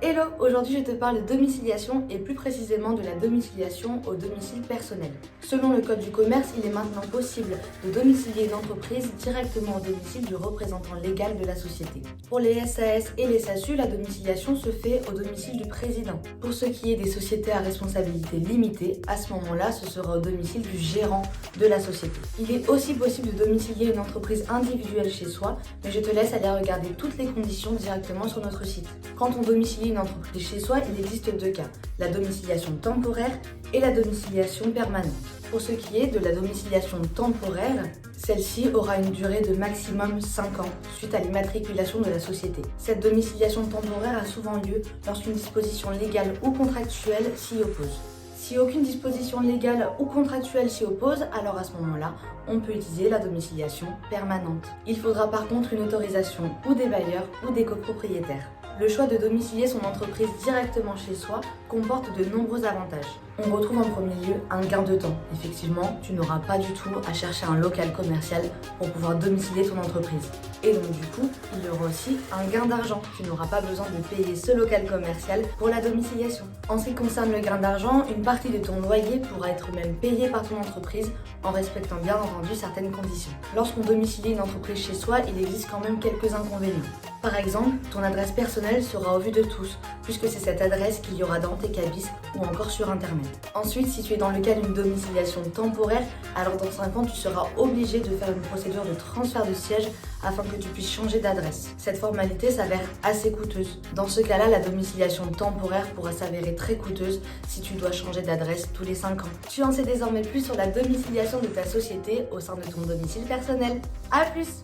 Hello, aujourd'hui je te parle de domiciliation et plus précisément de la domiciliation au domicile personnel. Selon le code du commerce, il est maintenant possible de domicilier une entreprise directement au domicile du représentant légal de la société. Pour les SAS et les SASU, la domiciliation se fait au domicile du président. Pour ce qui est des sociétés à responsabilité limitée, à ce moment-là, ce sera au domicile du gérant de la société. Il est aussi possible de domicilier une entreprise individuelle chez soi, mais je te laisse aller regarder toutes les conditions directement sur notre site. Quand on domicilie une entreprise chez soi, il existe deux cas, la domiciliation temporaire et la domiciliation permanente. Pour ce qui est de la domiciliation temporaire, celle-ci aura une durée de maximum 5 ans suite à l'immatriculation de la société. Cette domiciliation temporaire a souvent lieu lorsqu'une disposition légale ou contractuelle s'y oppose. Si aucune disposition légale ou contractuelle s'y oppose, alors à ce moment-là, on peut utiliser la domiciliation permanente. Il faudra par contre une autorisation ou des bailleurs ou des copropriétaires. Le choix de domicilier son entreprise directement chez soi comporte de nombreux avantages. On retrouve en premier lieu un gain de temps. Effectivement, tu n'auras pas du tout à chercher un local commercial pour pouvoir domicilier ton entreprise. Et donc du coup, il y aura aussi un gain d'argent. Tu n'auras pas besoin de payer ce local commercial pour la domiciliation. En ce qui concerne le gain d'argent, une partie de ton loyer pourra être même payée par ton entreprise en respectant bien entendu certaines conditions. Lorsqu'on domicilie une entreprise chez soi, il existe quand même quelques inconvénients. Par exemple, ton adresse personnelle sera au vu de tous, puisque c'est cette adresse qu'il y aura dans tes cabis ou encore sur internet. Ensuite, si tu es dans le cas d'une domiciliation temporaire, alors dans 5 ans, tu seras obligé de faire une procédure de transfert de siège afin que tu puisses changer d'adresse. Cette formalité s'avère assez coûteuse. Dans ce cas-là, la domiciliation temporaire pourra s'avérer très coûteuse si tu dois changer d'adresse tous les 5 ans. Tu en sais désormais plus sur la domiciliation de ta société au sein de ton domicile personnel. A plus!